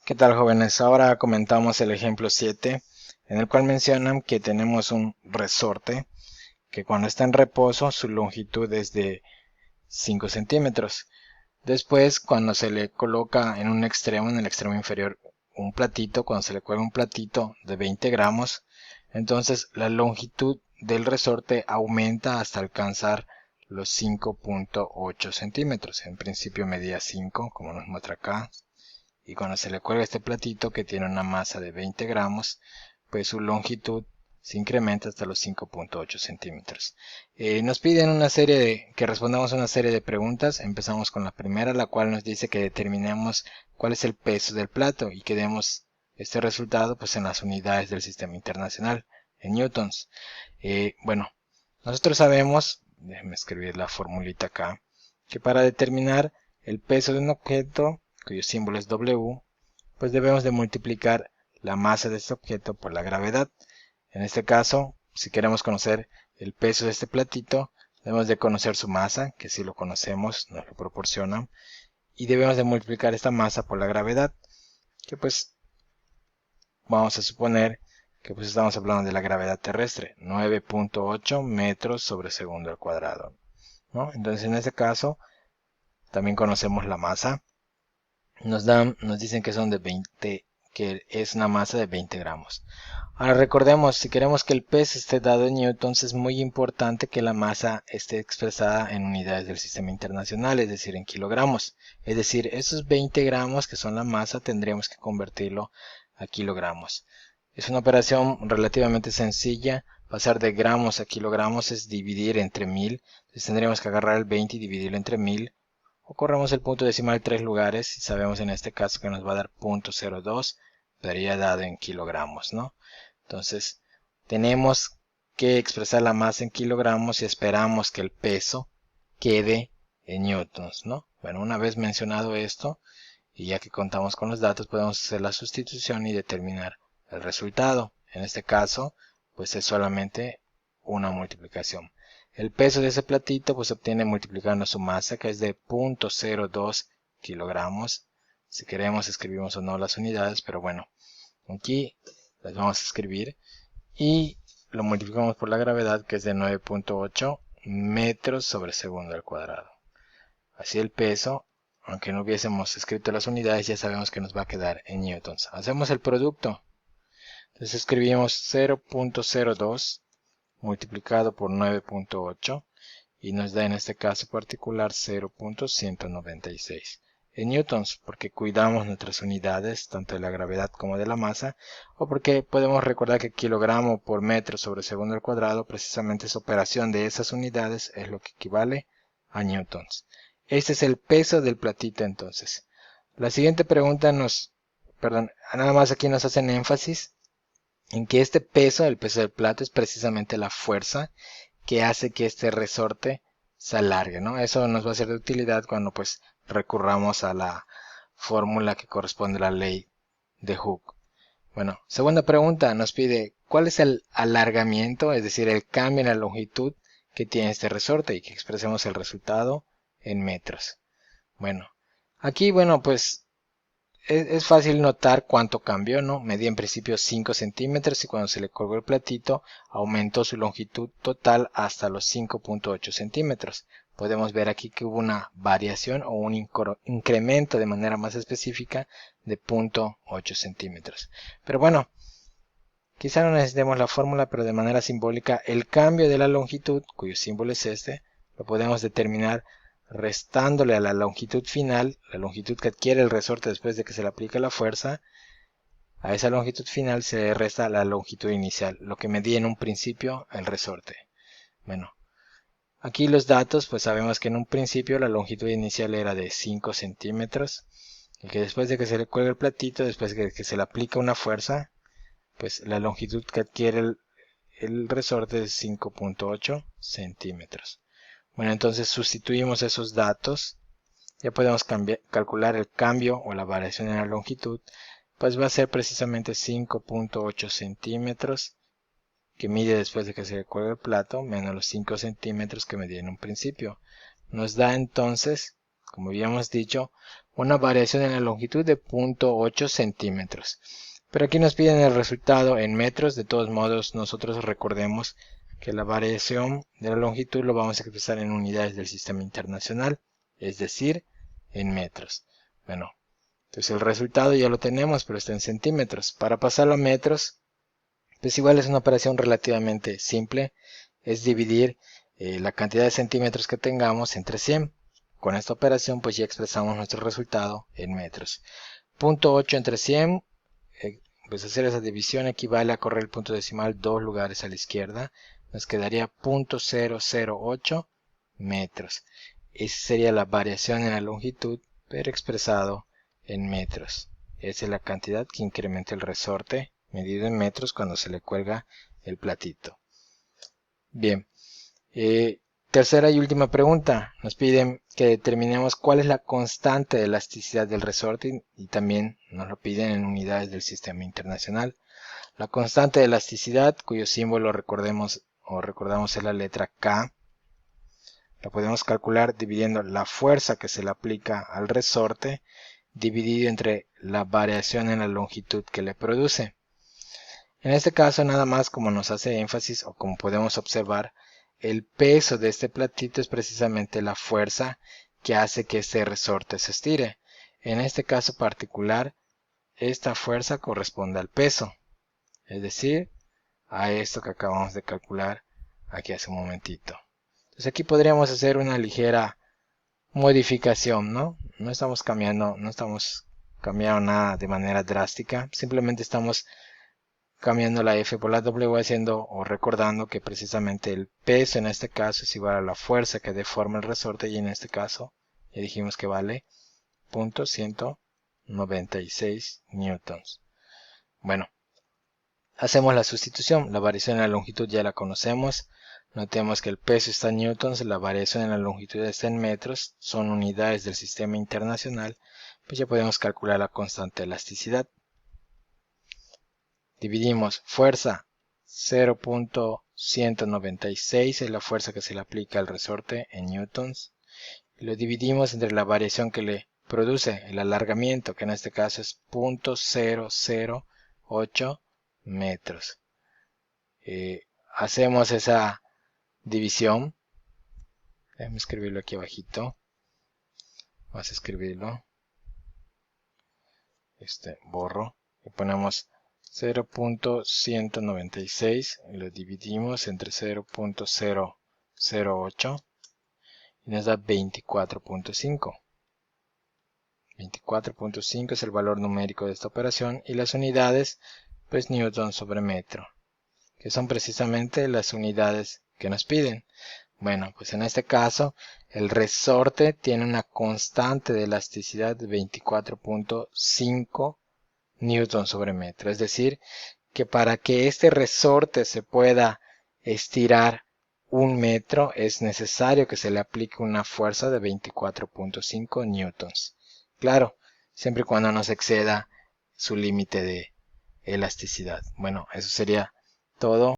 ¿Qué tal, jóvenes? Ahora comentamos el ejemplo 7, en el cual mencionan que tenemos un resorte que cuando está en reposo su longitud es de 5 centímetros. Después, cuando se le coloca en un extremo, en el extremo inferior, un platito, cuando se le cuelga un platito de 20 gramos, entonces la longitud del resorte aumenta hasta alcanzar los 5.8 centímetros. En principio medía 5, como nos muestra acá, y cuando se le cuelga este platito que tiene una masa de 20 gramos, pues su longitud se incrementa hasta los 5.8 centímetros. Nos piden que respondamos a una serie de preguntas. Empezamos con la primera, la cual nos dice que determinemos cuál es el peso del plato y que demos este resultado pues en las unidades del sistema internacional, en newtons. Bueno, nosotros sabemos, déjenme escribir la formulita acá, que para determinar el peso de un objeto cuyo símbolo es W, pues debemos de multiplicar la masa de este objeto por la gravedad. En este caso, si queremos conocer el peso de este platito, debemos de conocer su masa, que si lo conocemos nos lo proporciona, y debemos de multiplicar esta masa por la gravedad, que pues vamos a suponer que pues estamos hablando de la gravedad terrestre, 9.8 metros sobre segundo al cuadrado, ¿no? Entonces en este caso también conocemos la masa. Nos dicen que son de 20, que es una masa de 20 gramos. Ahora recordemos, si queremos que el peso esté dado en newtons, es muy importante que la masa esté expresada en unidades del sistema internacional, es decir, en kilogramos. Es decir, esos 20 gramos que son la masa tendríamos que convertirlo a kilogramos. Es una operación relativamente sencilla. Pasar de gramos a kilogramos es dividir entre 1000. Entonces tendríamos que agarrar el 20 y dividirlo entre 1000. O corremos el punto decimal 3 lugares y sabemos en este caso que nos va a dar 0.02, daría dado en kilogramos, ¿no? Entonces, tenemos que expresar la masa en kilogramos y esperamos que el peso quede en newtons, ¿no? Bueno, una vez mencionado esto, y ya que contamos con los datos, podemos hacer la sustitución y determinar el resultado. En este caso, pues es solamente una multiplicación. El peso de ese platito pues se obtiene multiplicando su masa, que es de 0.02 kilogramos. Si queremos escribimos o no las unidades, pero bueno, aquí las vamos a escribir y lo multiplicamos por la gravedad, que es de 9.8 metros sobre segundo al cuadrado. Así el peso, aunque no hubiésemos escrito las unidades, ya sabemos que nos va a quedar en newtons. Hacemos el producto. Entonces escribimos 0.02 multiplicado por 9.8 y nos da en este caso particular 0.196 en newtons, porque cuidamos nuestras unidades tanto de la gravedad como de la masa, o porque podemos recordar que kilogramo por metro sobre segundo al cuadrado, precisamente esa operación de esas unidades es lo que equivale a newtons. Este es el peso del platito entonces. La siguiente pregunta nada más aquí nos hacen énfasis en que este peso, el peso del plato, es precisamente la fuerza que hace que este resorte se alargue, ¿no? Eso nos va a ser de utilidad cuando pues recurramos a la fórmula que corresponde a la ley de Hooke. Bueno, segunda pregunta nos pide ¿cuál es el alargamiento, es decir, el cambio en la longitud que tiene este resorte y que expresemos el resultado en metros? Bueno, aquí, bueno, pues es fácil notar cuánto cambió, ¿no? Medía en principio 5 centímetros y cuando se le colgó el platito aumentó su longitud total hasta los 5.8 centímetros. Podemos ver aquí que hubo una variación o un incremento de manera más específica de 0.8 centímetros. Pero bueno, quizá no necesitemos la fórmula, pero de manera simbólica el cambio de la longitud, cuyo símbolo es este, lo podemos determinar restándole a la longitud final, la longitud que adquiere el resorte después de que se le aplica la fuerza. A esa longitud final se le resta la longitud inicial, lo que medía en un principio el resorte. Bueno, aquí los datos, pues sabemos que en un principio la longitud inicial era de 5 centímetros, y que después de que se le cuelga el platito, después de que se le aplica una fuerza, pues la longitud que adquiere el resorte es 5.8 centímetros. Bueno, entonces sustituimos esos datos, ya podemos calcular el cambio o la variación en la longitud, pues va a ser precisamente 5.8 centímetros que mide después de que se le cuelga el plato, menos los 5 centímetros que medía en un principio. Nos da entonces, como habíamos dicho, una variación en la longitud de 0.8 centímetros. Pero aquí nos piden el resultado en metros. De todos modos, nosotros recordemos que la variación de la longitud lo vamos a expresar en unidades del sistema internacional, es decir, en metros. Bueno, entonces el resultado ya lo tenemos, pero está en centímetros. Para pasarlo a metros, pues igual es una operación relativamente simple, es dividir la cantidad de centímetros que tengamos entre 100. Con esta operación pues ya expresamos nuestro resultado en metros. 0.8 entre 100, pues hacer esa división equivale a correr el punto decimal 2 lugares a la izquierda. Nos quedaría 0.008 metros. Esa sería la variación en la longitud, pero expresado en metros. Esa es la cantidad que incrementa el resorte medido en metros cuando se le cuelga el platito. Bien, tercera y última pregunta. Nos piden que determinemos cuál es la constante de elasticidad del resorte y también nos lo piden en unidades del sistema internacional. La constante de elasticidad, cuyo símbolo recordamos es la letra K, la podemos calcular dividiendo la fuerza que se le aplica al resorte dividido entre la variación en la longitud que le produce. En este caso, nada más como nos hace énfasis o como podemos observar, el peso de este platito es precisamente la fuerza que hace que este resorte se estire. En este caso particular, esta fuerza corresponde al peso, es decir, a esto que acabamos de calcular aquí hace un momentito. Entonces aquí podríamos hacer una ligera modificación, ¿no? No estamos cambiando nada de manera drástica, simplemente estamos cambiando la F por la W, haciendo o recordando que precisamente el peso en este caso es igual a la fuerza que deforma el resorte, y en este caso ya dijimos que vale 0.196 newtons. Bueno, hacemos la sustitución. La variación en la longitud ya la conocemos. Notemos que el peso está en newtons, la variación en la longitud está en metros, son unidades del sistema internacional, pues ya podemos calcular la constante de elasticidad. Dividimos fuerza 0.196 es la fuerza que se le aplica al resorte en newtons. Y lo dividimos entre la variación que le produce el alargamiento, que en este caso es 0.008 metros. Hacemos esa división. Déjame escribirlo aquí abajito. Vamos a escribirlo. Borro. Y ponemos 0.196 y lo dividimos entre 0.008 y nos da 24.5. 24.5 es el valor numérico de esta operación, y las unidades, pues newton sobre metro, que son precisamente las unidades que nos piden. Bueno, pues en este caso el resorte tiene una constante de elasticidad de 24.5 newton sobre metro, es decir, que para que este resorte se pueda estirar 1 metro es necesario que se le aplique una fuerza de 24.5 newtons. Claro, siempre y cuando no se exceda su límite de elasticidad. Bueno, eso sería todo.